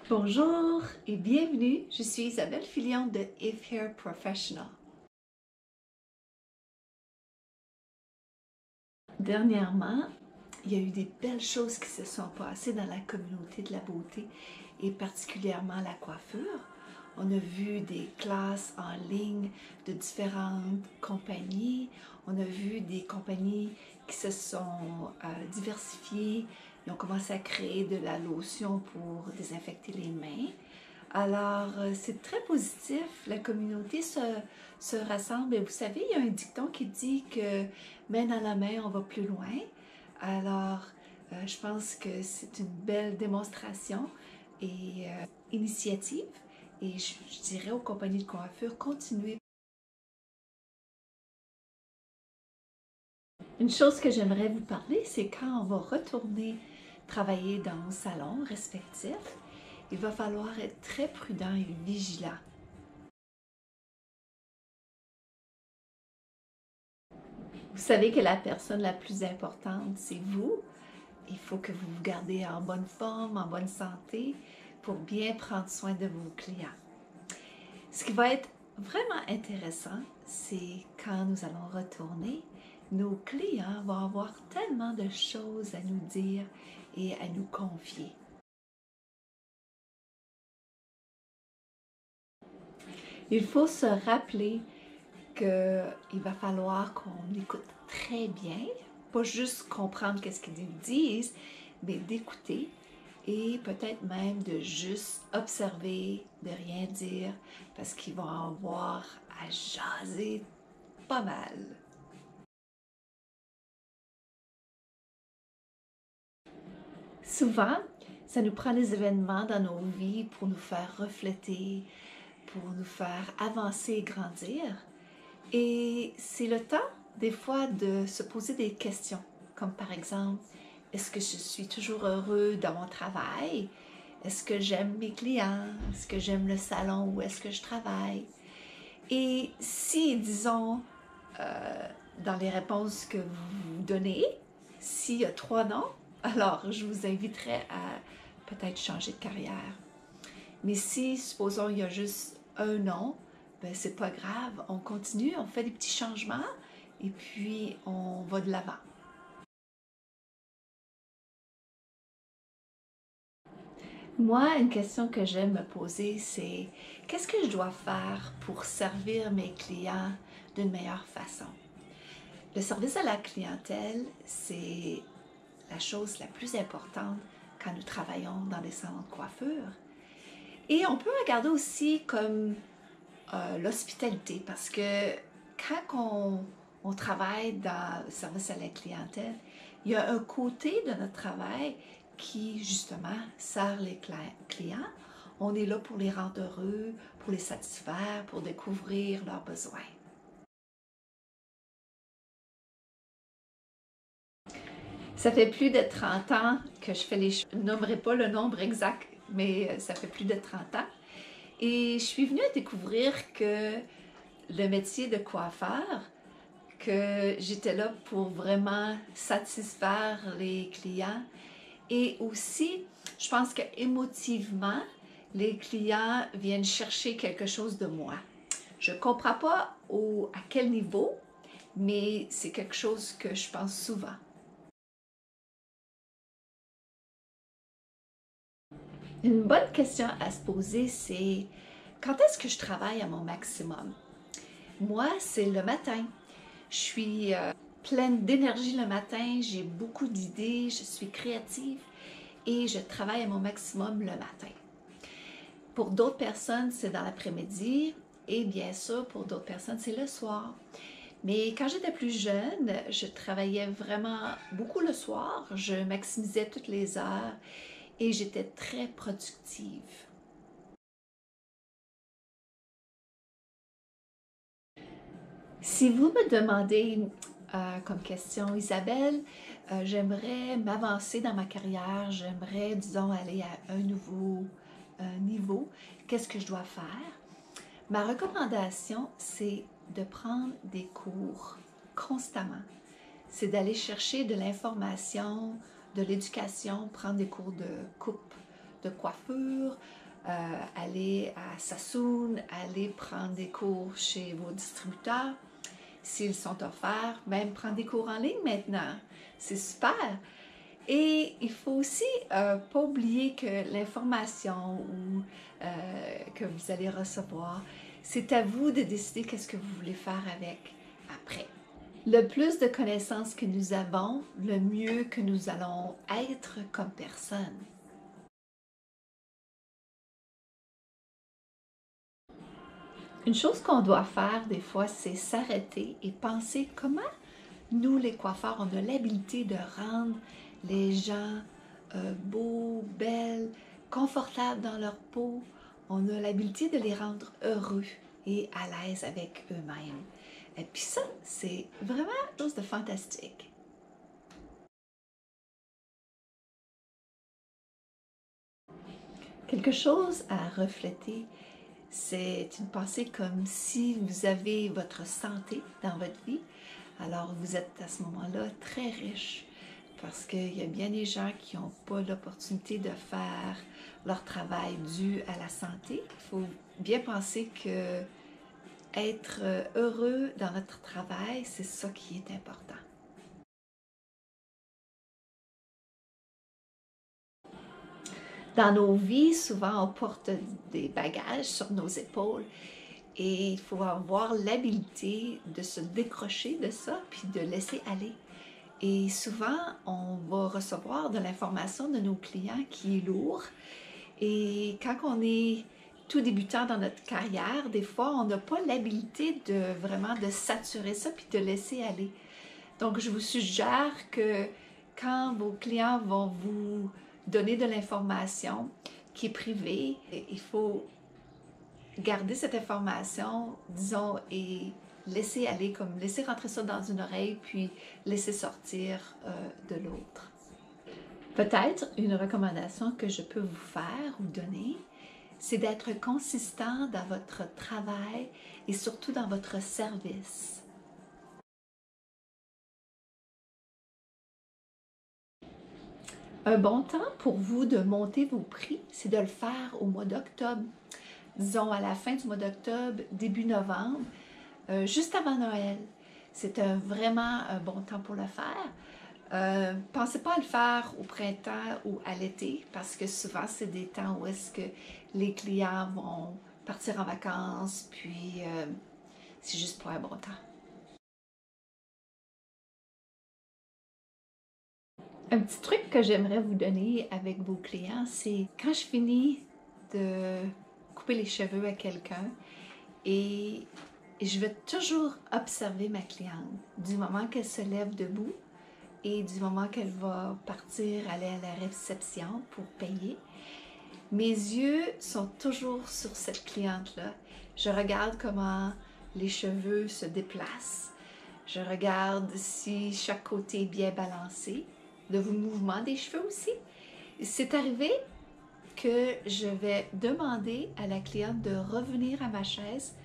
Bonjour et bienvenue, je suis Isabelle Filion de If Hair Professional. Dernièrement, il y a eu des belles choses qui se sont passées dans la communauté de la beauté et particulièrement la coiffure. On a vu des classes en ligne de différentes compagnies. On a vu des compagnies qui se sont diversifiées. Ils ont commencé à créer de la lotion pour désinfecter les mains. Alors, c'est très positif. La communauté se rassemble. Et vous savez, il y a un dicton qui dit que main dans la main, on va plus loin. Alors, je pense que c'est une belle démonstration et initiative. Et je dirais aux compagnies de coiffure, continuez. Une chose que j'aimerais vous parler, c'est quand on va retourner travailler dans nos salons respectifs, il va falloir être très prudent et vigilant. Vous savez que la personne la plus importante, c'est vous. Il faut que vous vous gardez en bonne forme, en bonne santé pour bien prendre soin de vos clients. Ce qui va être vraiment intéressant, c'est quand nous allons retourner, nos clients vont avoir tellement de choses à nous dire et à nous confier. Il faut se rappeler qu'il va falloir qu'on écoute très bien, pas juste comprendre qu'est-ce qu'ils nous disent, mais d'écouter et peut-être même de juste observer, de rien dire, parce qu'ils vont avoir à jaser pas mal. Souvent, ça nous prend des événements dans nos vies pour nous faire refléter, pour nous faire avancer et grandir. Et c'est le temps, des fois, de se poser des questions, comme par exemple, est-ce que je suis toujours heureux dans mon travail? Est-ce que j'aime mes clients? Est-ce que j'aime le salon où est-ce que je travaille? Et si, disons, dans les réponses que vous donnez, s'il y a 3 noms, alors je vous inviterai à peut-être changer de carrière. Mais si, supposons, il y a juste un nom, ben c'est pas grave, on continue, on fait des petits changements et puis on va de l'avant. Moi, une question que j'aime me poser, c'est qu'est-ce que je dois faire pour servir mes clients d'une meilleure façon? Le service à la clientèle, c'est la chose la plus importante quand nous travaillons dans des salons de coiffure. Et on peut regarder aussi comme l'hospitalité, parce que quand on travaille dans le service à la clientèle, il y a un côté de notre travail qui, justement, sert les clients. On est là pour les rendre heureux, pour les satisfaire, pour découvrir leurs besoins. Ça fait plus de 30 ans que je fais les cheveux. Je ne nommerai pas le nombre exact, mais ça fait plus de 30 ans. Et je suis venue à découvrir que le métier de coiffeur, que j'étais là pour vraiment satisfaire les clients. Et aussi, je pense qu'émotivement, les clients viennent chercher quelque chose de moi. Je ne comprends pas à quel niveau, mais c'est quelque chose que je pense souvent. Une bonne question à se poser, c'est quand est-ce que je travaille à mon maximum? Moi, c'est le matin. Je suis pleine d'énergie le matin, j'ai beaucoup d'idées, je suis créative et je travaille à mon maximum le matin. Pour d'autres personnes, c'est dans l'après-midi et bien sûr, pour d'autres personnes, c'est le soir. Mais quand j'étais plus jeune, je travaillais vraiment beaucoup le soir, je maximisais toutes les heures et j'étais très productive. Si vous me demandez comme question, Isabelle, j'aimerais m'avancer dans ma carrière, j'aimerais, disons, aller à un nouveau niveau, qu'est-ce que je dois faire? Ma recommandation, c'est de prendre des cours constamment. C'est d'aller chercher de l'information, de l'éducation, prendre des cours de coupe, de coiffure, aller à Sassoon, aller prendre des cours chez vos distributeurs, s'ils sont offerts, même prendre des cours en ligne maintenant. C'est super! Et il faut aussi pas oublier que l'information que vous allez recevoir, c'est à vous de décider qu'est-ce que vous voulez faire avec après. Le plus de connaissances que nous avons, le mieux que nous allons être comme personne. Une chose qu'on doit faire des fois, c'est s'arrêter et penser comment nous, les coiffeurs, on a l'habilité de rendre les gens beaux, belles, confortables dans leur peau. On a l'habilité de les rendre heureux et à l'aise avec eux-mêmes. Et puis ça, c'est vraiment quelque chose de fantastique. Quelque chose à refléter, c'est une pensée comme si vous avez votre santé dans votre vie. Alors vous êtes à ce moment-là très riche parce qu'il y a bien des gens qui n'ont pas l'opportunité de faire leur travail dû à la santé. Il faut bien penser que être heureux dans notre travail, c'est ça qui est important. Dans nos vies, souvent, on porte des bagages sur nos épaules et il faut avoir l'habilité de se décrocher de ça puis de laisser aller. Et souvent, on va recevoir de l'information de nos clients qui est lourd. Et quand on est tout débutant dans notre carrière, des fois, on n'a pas l'habilité de vraiment de saturer ça puis de laisser aller. Donc, je vous suggère que quand vos clients vont vous donner de l'information qui est privée, il faut garder cette information, disons, et laisser aller, comme laisser rentrer ça dans une oreille, puis laisser sortir de l'autre. Peut-être une recommandation que je peux vous faire ou donner, c'est d'être consistant dans votre travail et surtout dans votre service. Un bon temps pour vous de monter vos prix, c'est de le faire au mois d'octobre. Disons à la fin du mois d'octobre, début novembre, juste avant Noël. C'est vraiment un bon temps pour le faire. Pensez pas à le faire au printemps ou à l'été parce que souvent c'est des temps où est-ce que les clients vont partir en vacances puis c'est juste pas un bon temps. Un petit truc que j'aimerais vous donner avec vos clients, c'est quand je finis de couper les cheveux à quelqu'un et je vais toujours observer ma cliente du moment qu'elle se lève debout et du moment qu'elle va partir, aller à la réception pour payer. Mes yeux sont toujours sur cette cliente-là. Je regarde comment les cheveux se déplacent. Je regarde si chaque côté est bien balancé. Le mouvement des cheveux aussi. C'est arrivé que je vais demander à la cliente de revenir à ma chaise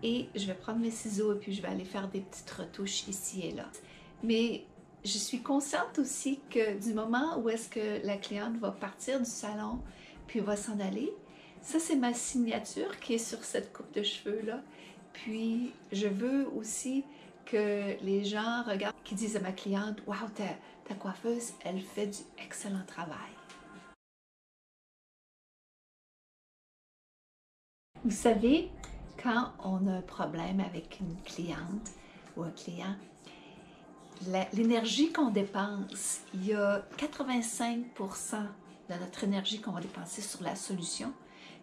et je vais prendre mes ciseaux et puis je vais aller faire des petites retouches ici et là. Mais je suis consciente aussi que du moment où est-ce que la cliente va partir du salon puis va s'en aller, ça c'est ma signature qui est sur cette coupe de cheveux-là. Puis je veux aussi que les gens regardent, qui disent à ma cliente « Wow, ta coiffeuse, elle fait du excellent travail. » Vous savez, quand on a un problème avec une cliente ou un client, l'énergie qu'on dépense, il y a 85% de notre énergie qu'on va dépenser sur la solution,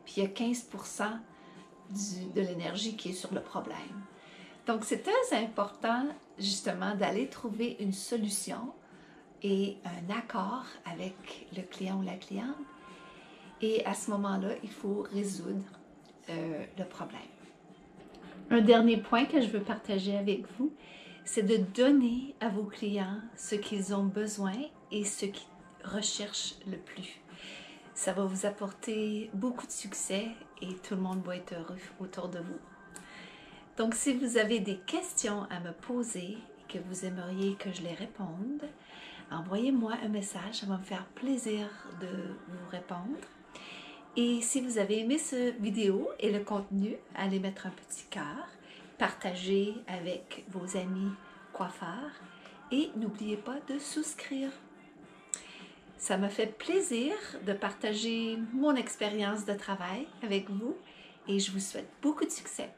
puis il y a 15% de l'énergie qui est sur le problème. Donc, c'est très important, justement, d'aller trouver une solution et un accord avec le client ou la cliente. Et à ce moment-là, il faut résoudre le problème. Un dernier point que je veux partager avec vous, c'est de donner à vos clients ce qu'ils ont besoin et ce qu'ils recherchent le plus. Ça va vous apporter beaucoup de succès et tout le monde va être heureux autour de vous. Donc, si vous avez des questions à me poser et que vous aimeriez que je les réponde, envoyez-moi un message, ça va me faire plaisir de vous répondre. Et si vous avez aimé cette vidéo et le contenu, allez mettre un petit cœur, partagez avec vos amis coiffeurs et n'oubliez pas de souscrire. Ça m'a fait plaisir de partager mon expérience de travail avec vous et je vous souhaite beaucoup de succès.